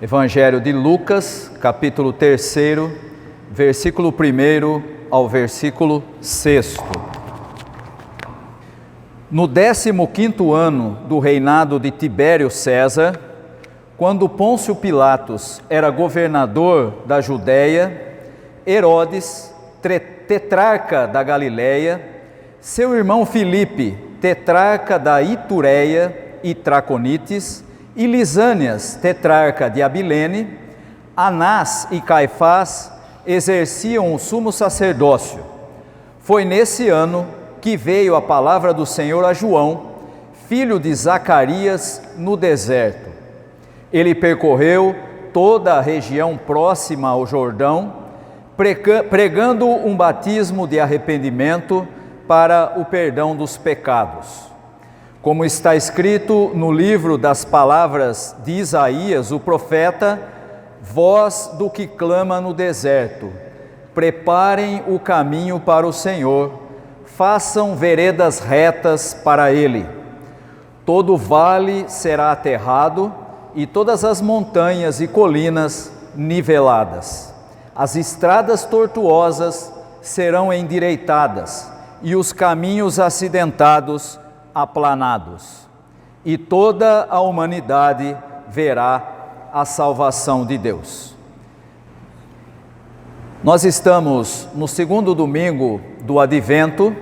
Evangelho de Lucas, capítulo 3, versículo 1 ao versículo 6. No 15º ano do reinado de Tibério César, quando Pôncio Pilatos era governador da Judéia, Herodes, tetrarca da Galileia, seu irmão Filipe, tetrarca da Itureia e Traconites, e Lisânias, tetrarca de Abilene, Anás e Caifás exerciam o sumo sacerdócio. Foi nesse ano que veio a palavra do Senhor a João, filho de Zacarias, no deserto. Ele percorreu toda a região próxima ao Jordão, pregando um batismo de arrependimento para o perdão dos pecados. Como está escrito no livro das palavras de Isaías, o profeta: voz do que clama no deserto, preparem o caminho para o Senhor, façam veredas retas para Ele. Todo vale será aterrado e todas as montanhas e colinas niveladas. As estradas tortuosas serão endireitadas e os caminhos acidentados aplanados, e toda a humanidade verá a salvação de Deus. Nós estamos no segundo domingo do Advento,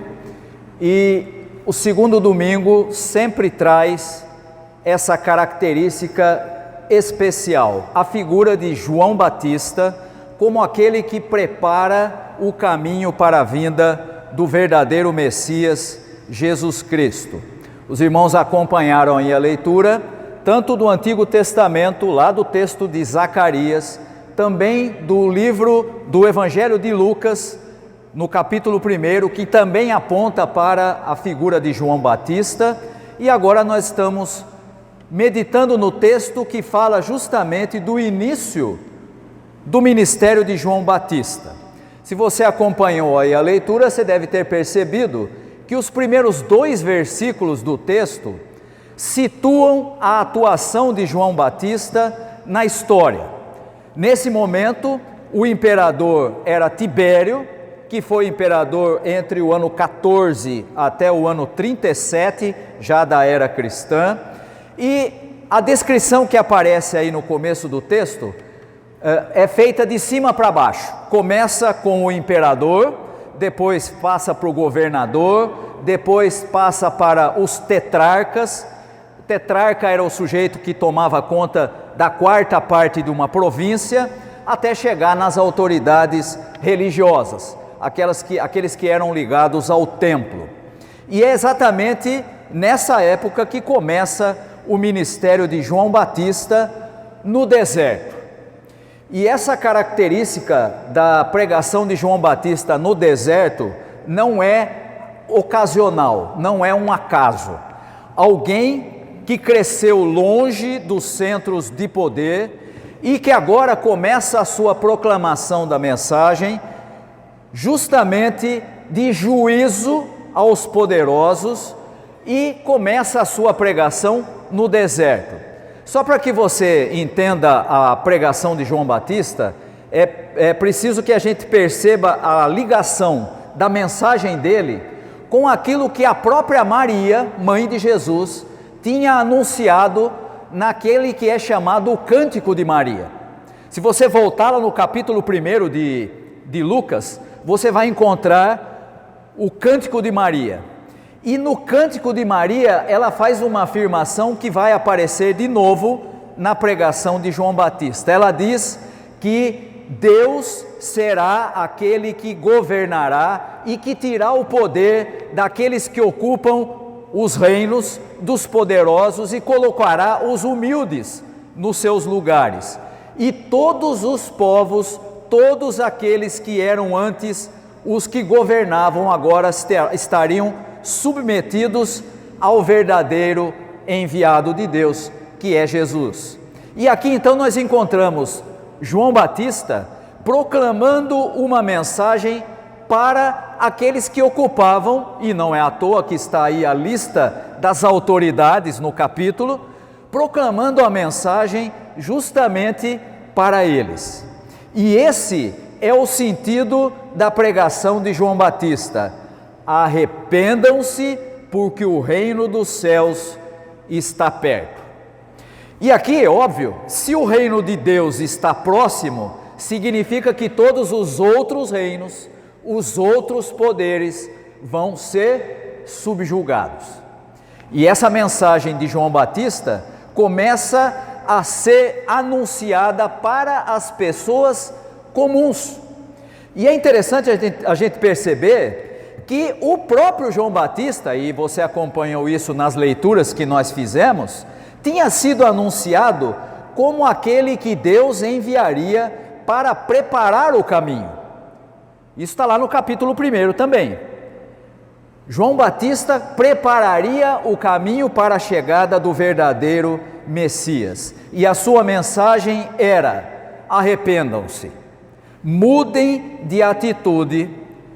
e o segundo domingo sempre traz essa característica especial, a figura de João Batista como aquele que prepara o caminho para a vinda do verdadeiro Messias, Jesus Cristo. Os irmãos acompanharam aí a leitura, tanto do Antigo Testamento, lá do texto de Zacarias, também do livro do Evangelho de Lucas, no capítulo 1, que também aponta para a figura de João Batista, e agora nós estamos meditando no texto que fala justamente do início do ministério de João Batista. Se você acompanhou aí a leitura, você deve ter percebido que os primeiros 2 versículos do texto situam a atuação de João Batista na história. Nesse momento, o imperador era Tibério, que foi imperador entre o ano 14 até o ano 37, já da era cristã, e a descrição que aparece aí no começo do texto é feita de cima para baixo. Começa com o imperador, depois passa para o governador, depois passa para os tetrarcas. O tetrarca era o sujeito que tomava conta da 4ª parte de uma província, até chegar nas autoridades religiosas, aqueles que eram ligados ao templo. E é exatamente nessa época que começa o ministério de João Batista no deserto. E essa característica da pregação de João Batista no deserto não é ocasional, não é um acaso. Alguém que cresceu longe dos centros de poder e que agora começa a sua proclamação da mensagem justamente de juízo aos poderosos, e começa a sua pregação no deserto. Só para que você entenda a pregação de João Batista, é preciso que a gente perceba a ligação da mensagem dele com aquilo que a própria Maria, mãe de Jesus, tinha anunciado naquele que é chamado o Cântico de Maria. Se você voltar lá no capítulo 1 de Lucas, você vai encontrar o Cântico de Maria. E no Cântico de Maria, ela faz uma afirmação que vai aparecer de novo na pregação de João Batista. Ela diz que Deus será aquele que governará e que tirará o poder daqueles que ocupam os reinos dos poderosos e colocará os humildes nos seus lugares. E todos os povos, todos aqueles que eram antes os que governavam, agora estariam submetidos ao verdadeiro enviado de Deus, que é Jesus. E aqui então nós encontramos João Batista proclamando uma mensagem para aqueles que ocupavam, e não é à toa que está aí a lista das autoridades no capítulo, proclamando a mensagem justamente para eles. E esse é o sentido da pregação de João Batista: arrependam-se, porque o reino dos céus está perto. E aqui é óbvio, se o reino de Deus está próximo, significa que todos os outros reinos, os outros poderes vão ser subjugados. E essa mensagem de João Batista começa a ser anunciada para as pessoas comuns. E é interessante a gente perceber que o próprio João Batista, e você acompanhou isso nas leituras que nós fizemos, tinha sido anunciado como aquele que Deus enviaria para preparar o caminho. Isso está lá no capítulo 1 também. João Batista prepararia o caminho para a chegada do verdadeiro Messias. E a sua mensagem era: arrependam-se, mudem de atitude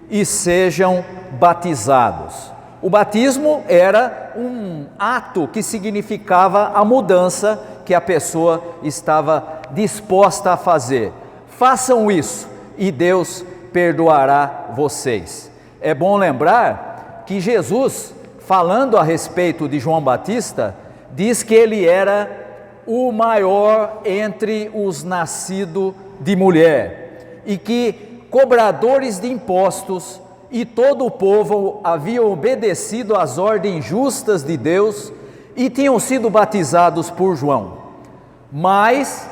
e sejam batizados. O batismo era um ato que significava a mudança que a pessoa estava disposta a fazer. Façam isso e Deus perdoará vocês. É bom lembrar que Jesus, falando a respeito de João Batista, diz que ele era o maior entre os nascidos de mulher, e que cobradores de impostos e todo o povo haviam obedecido às ordens justas de Deus e tinham sido batizados por João. Mas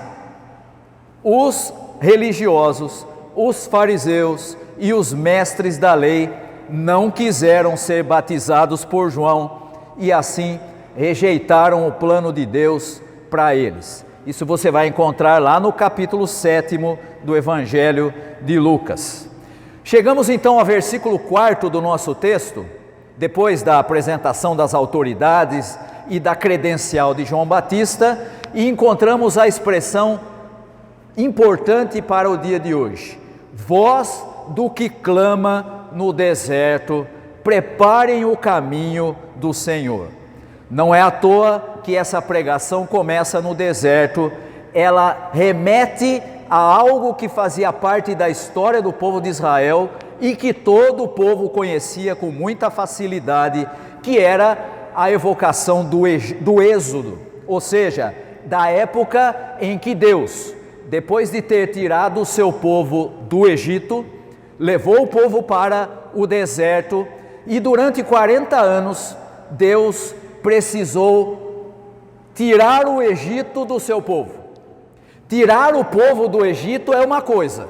os religiosos, os fariseus e os mestres da lei não quiseram ser batizados por João e assim rejeitaram o plano de Deus para eles. Isso você vai encontrar lá no capítulo 7 do Evangelho de Lucas. Chegamos então ao versículo 4 do nosso texto, depois da apresentação das autoridades e da credencial de João Batista, e encontramos a expressão importante para o dia de hoje: voz do que clama no deserto, preparem o caminho do Senhor. Não é à toa que essa pregação começa no deserto, ela remete a algo que fazia parte da história do povo de Israel e que todo o povo conhecia com muita facilidade, que era a evocação do Êxodo, ou seja, da época em que Deus, depois de ter tirado o seu povo do Egito, levou o povo para o deserto e durante 40 anos Deus precisou tirar o Egito do seu povo. Tirar o povo do Egito é uma coisa,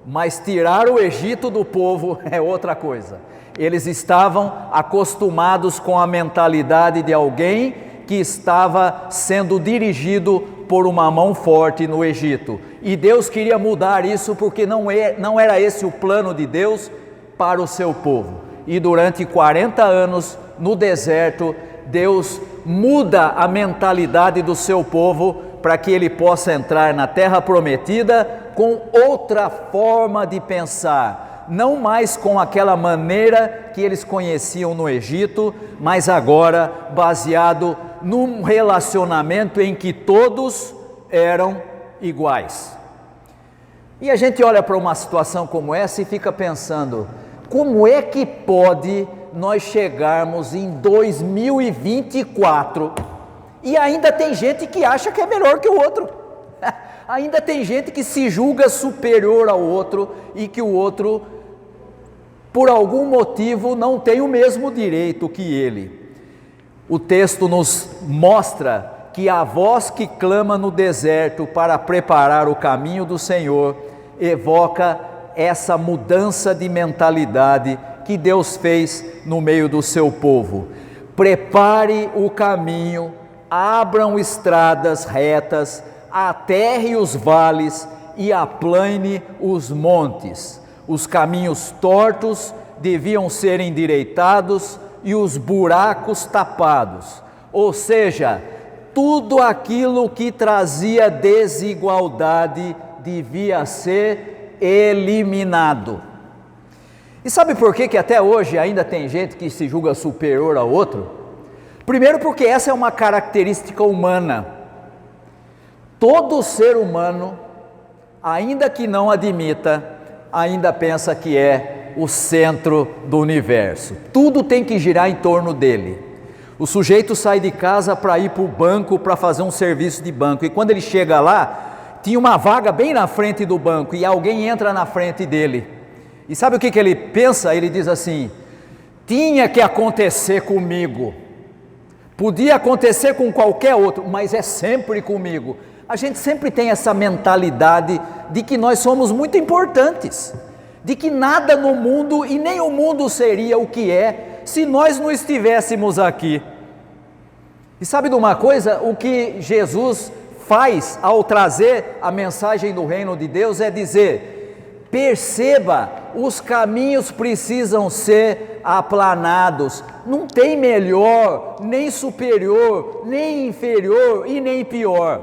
mas tirar o Egito do povo é outra coisa. Eles estavam acostumados com a mentalidade de alguém que estava sendo dirigido por uma mão forte no Egito. E Deus queria mudar isso porque não era esse o plano de Deus para o seu povo. E durante 40 anos no deserto, Deus muda a mentalidade do seu povo para que ele possa entrar na terra prometida com outra forma de pensar, não mais com aquela maneira que eles conheciam no Egito, mas agora baseado num relacionamento em que todos eram iguais. E a gente olha para uma situação como essa e fica pensando: como é que pode nós chegarmos em 2024 e ainda tem gente que acha que é melhor que o outro? Ainda tem gente que se julga superior ao outro e que o outro, por algum motivo, não tem o mesmo direito que ele. O texto nos mostra que a voz que clama no deserto para preparar o caminho do Senhor evoca essa mudança de mentalidade que Deus fez no meio do seu povo. Prepare o caminho, abram estradas retas, aterre os vales e aplane os montes. Os caminhos tortos deviam ser endireitados e os buracos tapados. Ou seja, tudo aquilo que trazia desigualdade devia ser eliminado. E sabe por que até hoje ainda tem gente que se julga superior ao outro? Primeiro porque essa é uma característica humana. Todo ser humano, ainda que não admita, ainda pensa que é o centro do universo. Tudo tem que girar em torno dele. O sujeito sai de casa para ir para o banco, para fazer um serviço de banco, e quando ele chega lá, tinha uma vaga bem na frente do banco, e alguém entra na frente dele. E sabe o que ele pensa? Ele diz assim: tinha que acontecer comigo. Podia acontecer com qualquer outro, mas é sempre comigo. A gente sempre tem essa mentalidade de que nós somos muito importantes, de que nada no mundo e nem o mundo seria o que é se nós não estivéssemos aqui. E sabe de uma coisa? O que Jesus faz ao trazer a mensagem do reino de Deus é dizer: perceba, os caminhos precisam ser aplanados, não tem melhor, nem superior, nem inferior e nem pior.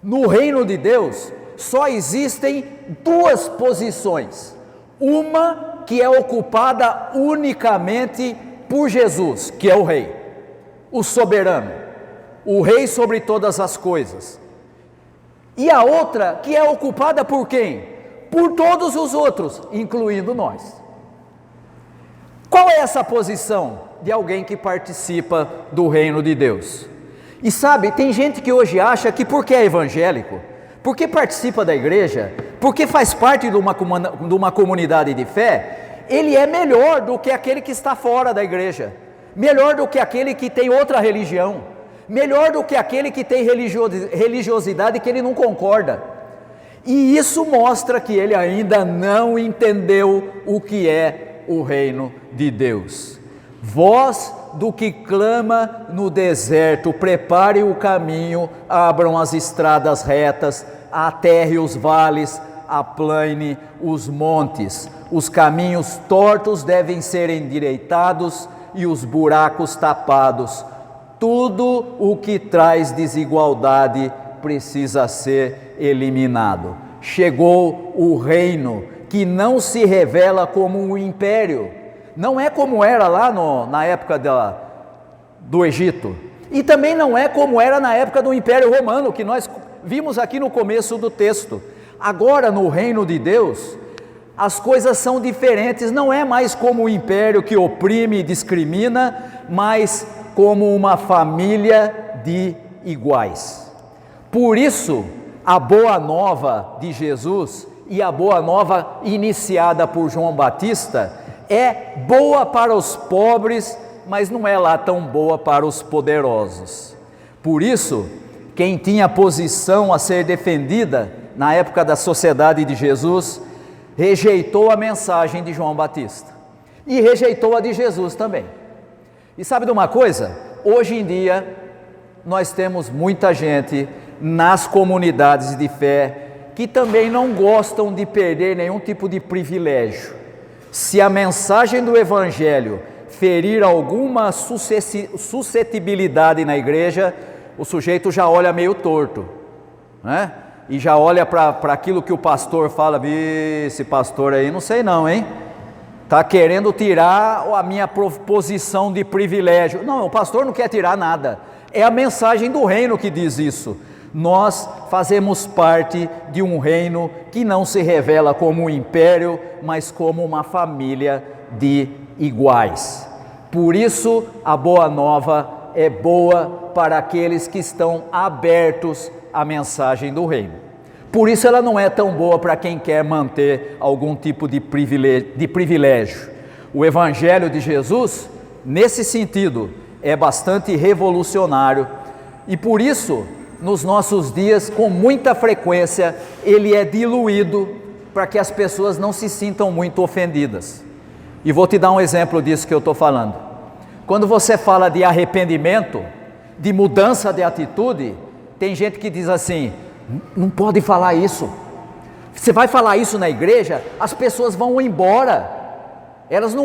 No reino de Deus só existem duas posições, uma que é ocupada unicamente por Jesus, que é o Rei, o soberano, o Rei sobre todas as coisas, e a outra que é ocupada por quem? Por todos os outros, incluindo nós. Qual é essa posição de alguém que participa do reino de Deus? E sabe, tem gente que hoje acha que porque é evangélico, porque participa da igreja, porque faz parte de uma comunidade de fé, ele é melhor do que aquele que está fora da igreja, melhor do que aquele que tem outra religião, melhor do que aquele que tem religiosidade que ele não concorda. E isso mostra que ele ainda não entendeu o que é o reino de Deus. Voz do que clama no deserto, prepare o caminho, abram as estradas retas, aterre os vales, aplane os montes. Os caminhos tortos devem ser endireitados e os buracos tapados. Tudo o que traz desigualdade precisa ser eliminado. Chegou o reino que não se revela como um império, não é como era lá na época do Egito, e também não é como era na época do Império Romano, que nós vimos aqui no começo do texto. Agora no reino de Deus, as coisas são diferentes, não é mais como o império que oprime e discrimina, mas como uma família de iguais. Por isso, a boa nova de Jesus e a boa nova iniciada por João Batista é boa para os pobres, mas não é lá tão boa para os poderosos. Por isso, quem tinha posição a ser defendida na época da sociedade de Jesus, rejeitou a mensagem de João Batista e rejeitou a de Jesus também. E sabe de uma coisa? Hoje em dia nós temos muita gente nas comunidades de fé que também não gostam de perder nenhum tipo de privilégio. Se a mensagem do Evangelho ferir alguma suscetibilidade na igreja, o sujeito já olha meio torto, né? E já olha para aquilo que o pastor fala: esse pastor aí não sei não, hein? Está querendo tirar a minha posição de privilégio. Não, o pastor não quer tirar nada, é a mensagem do reino que diz isso. Nós fazemos parte de um reino que não se revela como um império, mas como uma família de iguais. Por isso, a boa nova é boa para aqueles que estão abertos à mensagem do reino. Por isso ela não é tão boa para quem quer manter algum tipo de privilégio. O Evangelho de Jesus, nesse sentido, é bastante revolucionário e por isso, nos nossos dias, com muita frequência, ele é diluído para que as pessoas não se sintam muito ofendidas. E vou te dar um exemplo disso que eu estou falando. Quando você fala de arrependimento, de mudança de atitude, tem gente que diz assim: não pode falar isso. Você vai falar isso na igreja, as pessoas vão embora. Elas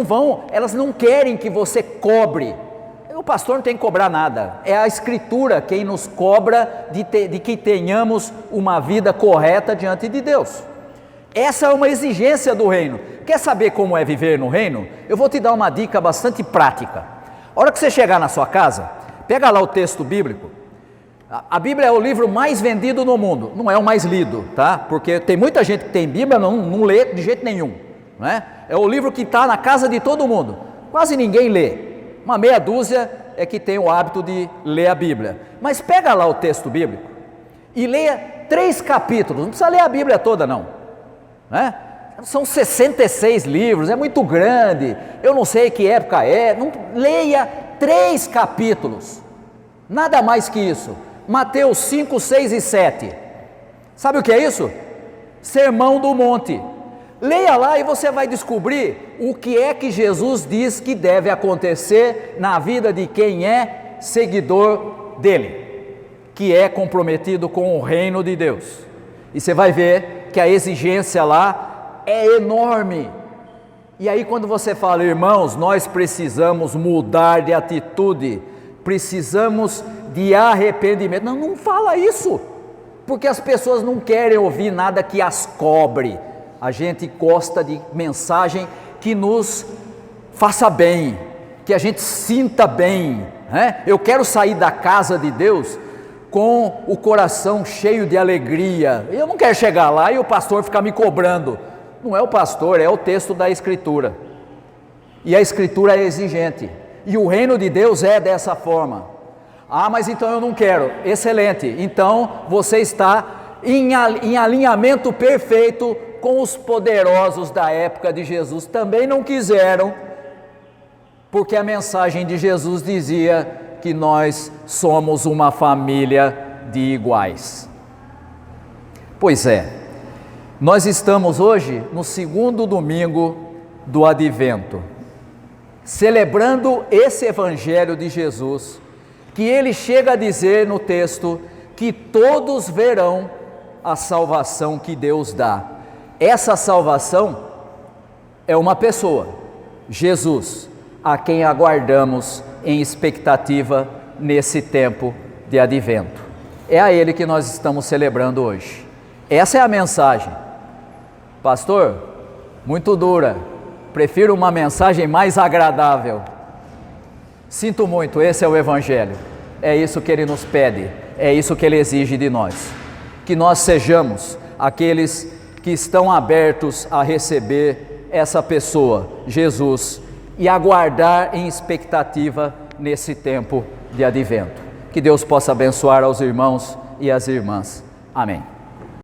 não querem que você cobre. O pastor não tem que cobrar nada, é a Escritura quem nos cobra de que tenhamos uma vida correta diante de Deus. Essa é uma exigência do reino. Quer saber como é viver no reino? Eu vou te dar uma dica bastante prática. A hora que você chegar na sua casa, Pega lá o texto bíblico. A Bíblia é o livro mais vendido no mundo, não é o mais lido, tá? Porque tem muita gente que tem Bíblia, não lê de jeito nenhum, né? É o livro que está na casa de todo mundo, quase ninguém lê, uma meia dúzia é que tem o hábito de ler a Bíblia. Mas pega lá o texto bíblico e leia 3 capítulos, não precisa ler a Bíblia toda não, né? São 66 livros, é muito grande, eu não sei que época é, não, leia 3 capítulos, nada mais que isso. Mateus 5, 6 e 7, sabe o que é isso? Sermão do Monte. Leia lá e você vai descobrir o que é que Jesus diz que deve acontecer na vida de quem é seguidor dele, que é comprometido com o reino de Deus. E você vai ver que a exigência lá é enorme. E aí quando você fala, irmãos, nós precisamos mudar de atitude, precisamos de arrependimento. Não fala isso, porque as pessoas não querem ouvir nada que as cobre. A gente gosta de mensagem que nos faça bem, que a gente sinta bem, né? Eu quero sair da casa de Deus com o coração cheio de alegria. Eu não quero chegar lá e o pastor ficar me cobrando. Não é o pastor, é o texto da Escritura. E a Escritura é exigente. E o reino de Deus é dessa forma. Ah, mas então eu não quero. Excelente. Então você está em alinhamento perfeito com os poderosos da época de Jesus. Também não quiseram, porque a mensagem de Jesus dizia que nós somos uma família de iguais. Pois é, nós estamos hoje no 2º domingo do Advento, celebrando esse Evangelho de Jesus, que ele chega a dizer no texto que todos verão a salvação que Deus dá. Essa salvação é uma pessoa, Jesus, a quem aguardamos em expectativa nesse tempo de Advento. É a Ele que nós estamos celebrando hoje. Essa é a mensagem. Pastor, muito dura, prefiro uma mensagem mais agradável. Sinto muito, esse é o Evangelho, é isso que Ele nos pede, é isso que Ele exige de nós, que nós sejamos aqueles que estão abertos a receber essa pessoa, Jesus, e aguardar em expectativa nesse tempo de Advento. Que Deus possa abençoar aos irmãos e às irmãs. Amém.